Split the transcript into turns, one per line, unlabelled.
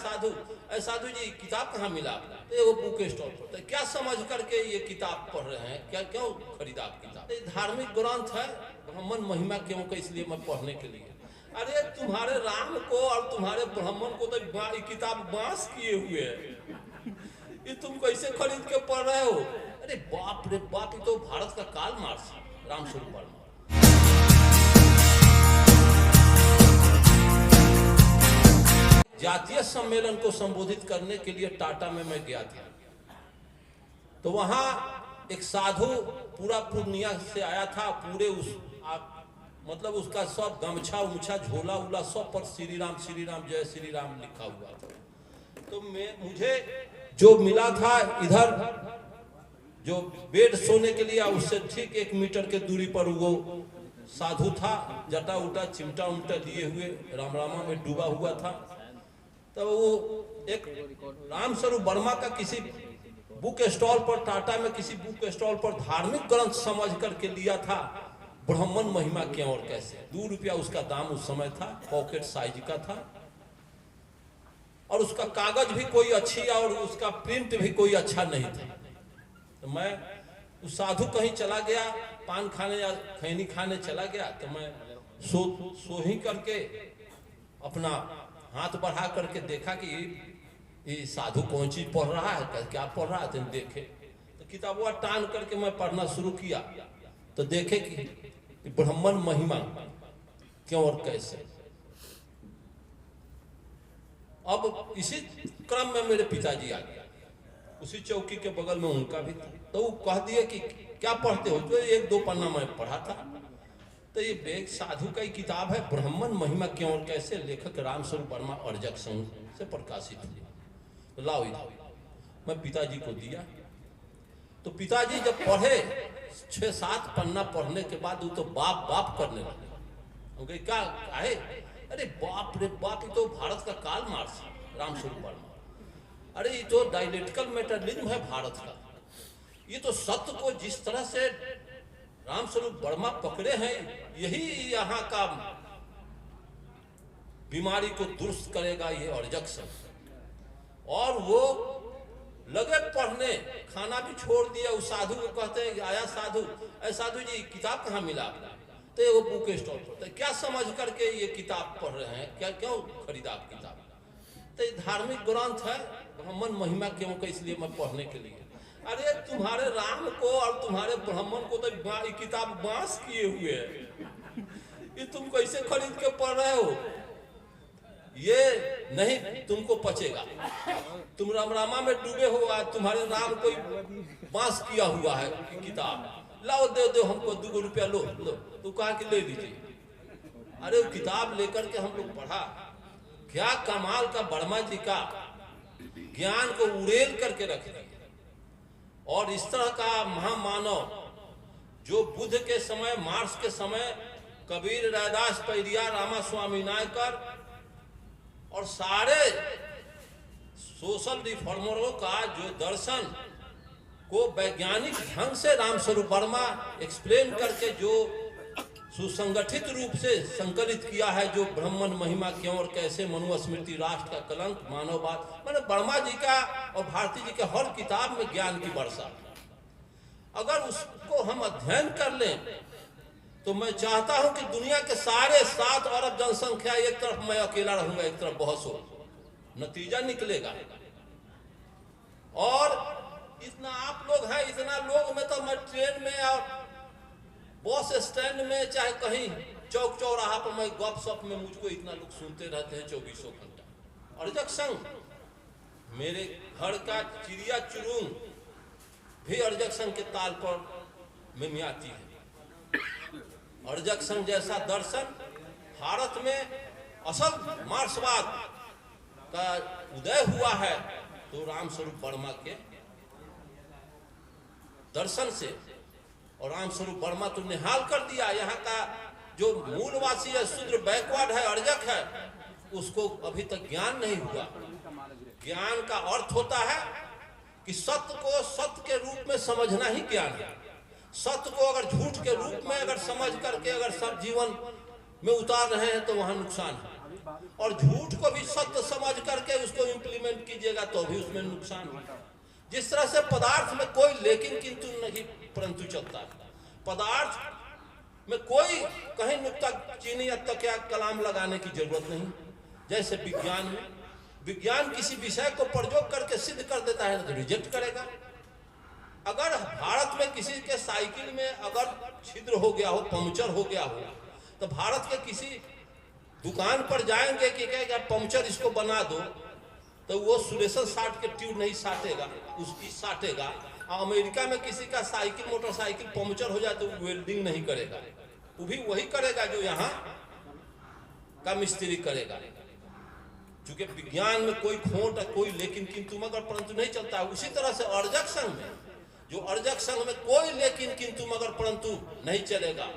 साधु, अरे साधु जी किताब कहाँ मिला? तो वो बुक स्टॉल पर। तो क्या समझ करके ये किताब पढ़ रहे हैं? क्या क्यों खरीदा आप किताब? धार्मिक ग्रंथ है, ब्राह्मण महिमा क्यों का, इसलिए मैं पढ़ने के लिए। अरे तुम्हारे राम को और तुम्हारे ब्राह्मण को तो किताब बांस किए हुए है, ये तुम कैसे खरीद के पढ़ रहे हो? अरे बाप रे बाप, ये तो भारत का कार्ल मार्क्स रामस्वरूप वर्मा। जातीय सम्मेलन को संबोधित करने के लिए टाटा में मैं गया था, तो वहां एक साधु पूरा पूर्णिया से आया था, पूरे मतलब उसका सब गमछा उमछा झोला उला सब पर श्री राम जय श्री राम लिखा हुआ था। तो मुझे जो मिला था इधर जो बेड सोने के लिए, उससे ठीक 1 मीटर के दूरी पर वो साधु था, जटा उटा चिमटा उमटा लिए हुए रामरामा में डूबा हुआ था। तब वो एक रामस्वरूप वर्मा का किसी बुक स्टॉल पर, टाटा में किसी बुक स्टॉल पर धार्मिक ग्रंथ समझ करके लिया था, ब्राह्मण महिमा क्यों और कैसे। 2 रुपया उसका दाम उस समय था, पॉकेट साइज का था, और उसका कागज भी कोई अच्छी और उसका प्रिंट भी कोई अच्छा नहीं था। तो मैं उस साधु कहीं चला गया, पान खाने या खैनी खाने चला गया, तो मैं सो ही करके अपना हाथ बढ़ा करके देखा कि ये साधु कौन चीज पढ़ रहा है, क्या पढ़ रहा है। तो देखे तो किताबों टान करके मैं पढ़ना शुरू किया, तो देखे कि ब्राह्मण महिमा क्यों और कैसे। अब इसी क्रम में मेरे पिताजी आ गया, उसी चौकी के बगल में उनका भी था। तो वो कह दिए कि क्या पढ़ते हो? तो 1-2 पन्ना मैं पढ़ा था। तो ये एक साधु का ही किताब है, ब्राह्मण महिमा क्यों और कैसे, लेखक रामस्वरूप वर्मा अर्जक संघ से प्रकाशित हुई। तो लाओ इधर, मैं पिताजी को दिया। तो पिताजी जब पढ़े 6-7 पन्ना पढ़ने के बाद वो तो बाप बाप करने लगे। क्या है? अरे बाप रे बाप, ये तो भारत का कार्ल मार्क्स रामस्वरूप वर्मा। अरे ये तो डायलेक्टिकल मेटरलिज्म है भारत का। ये तो सत्य को जिस तरह से रामस्वरूप वर्मा पकड़े हैं, यही यहाँ का बीमारी को दुरुस्त करेगा, ये अर्जक संघ। और वो लगे पढ़ने, खाना भी छोड़ दिया। उस साधु को कहते हैं, आया साधु, अरे साधु जी किताब कहाँ मिला? तो वो बुक स्टॉल पर। तो क्या समझ करके ये किताब पढ़ रहे हैं? क्या क्यों खरीदा आप किताब? तो धार्मिक ग्रंथ है, ब्राह्मण महिमा क्यों का, इसलिए मैं पढ़ने के लिए। अरे तुम्हारे राम को और तुम्हारे ब्राह्मण को तो किताब बांस किए हुए है, ये तुम कैसे खरीद के पढ़ रहे हो? ये नहीं तुमको पचेगा। तुम रामरामा में डूबे हो, आज तुम्हारे राम कोई बांस किया हुआ है किताब। लाओ दे हमको 2 रुपया लो। तो कहा कि ले लीजिए। अरे वो किताब लेकर के हम लोग पढ़ा, क्या कमाल का वर्मा जी का ज्ञान को उड़ेल करके रख दिया। और इस तरह का महामानव जो बुद्ध के समय, मार्क्स के समय, कबीर, रैदास, पैरिया, रामास्वामी नायकर और सारे सोशल रिफॉर्मरों का जो दर्शन को वैज्ञानिक ढंग से रामस्वरूप वर्मा एक्सप्लेन करके जो सुसंगठित रूप से संकलित किया है, जो ब्राह्मण महिमा क्यों और कैसे, मनुस्मृति, राष्ट्र का कलंक, मानववाद, मैंने वर्मा जी का और भारती जी के हर किताब में ज्ञान की वर्षा। अगर उसको हम अध्ययन कर लें तो मैं चाहता हूं कि दुनिया के सारे 7 अरब जनसंख्या, एक तरफ मैं अकेला रहूंगा, एक तरफ बहुत हो, नतीजा निकलेगा। और इतना आप लोग हैं, इतना लोग में तो मैं ट्रेन में और बस स्टैंड में, चाहे कहीं चौक चौराहा पर मैं गप सप में, मुझको इतना लोग सुनते रहते हैं 24 घंटा। अर्जक संघ, मेरे घर का चिड़िया चुरुंग भी अर्जक संघ के ताल पर मिमियाती है। अर्जक संघ जैसा दर्शन भारत में असल मार्क्सवाद का उदय हुआ है तो रामस्वरूप वर्मा के दर्शन से। और रामस्वरूप वर्मा तो निहाल कर दिया। यहाँ का जो मूलवासी है, शूद्र बैकवर्ड है, अर्जक है, उसको अभी तक ज्ञान नहीं हुआ। ज्ञान का अर्थ होता है कि सत्य को सत्य के रूप में समझना ही ज्ञान है। सत्य को अगर झूठ के रूप में अगर समझ करके अगर सब जीवन में उतार रहे हैं तो वहां नुकसान है। और झूठ को भी सत्य समझ करके उसको कीजिएगा तो भी उसमें नुकसान होगा। जिस तरह से पदार्थ में कोई लेकिन किंतु नहीं परंतु चलता है, पदार्थ में कोई कहीं नुक्ता चीनी या तकिया कलाम लगाने की जरूरत नहीं। जैसे विज्ञान में, विज्ञान किसी विषय को प्रयोग करके सिद्ध कर देता है तो रिजेक्ट करेगा। अगर भारत में किसी के साइकिल में अगर छिद्र हो गया हो, पंक्चर हो गया हो, तो भारत के किसी दुकान पर जाएंगे कि कहेगा पंक्चर इसको बना दो, तो वो सुलेशन साट के ट्यूब नहीं साटेगा, उसकी साटेगा। अमेरिका में किसी का साइकिल मोटरसाइकिल पंक्चर हो जाए तो वेल्डिंग नहीं करेगा, वो भी वही करेगा जो यहाँ का मिस्त्री करेगा। क्योंकि विज्ञान में कोई खोट कोई लेकिन किंतु मगर परंतु नहीं चलता है। उसी तरह से अर्जक संघ में, जो अर्जक संघ में कोई लेकिन किंतु मगर परंतु नहीं चलेगा।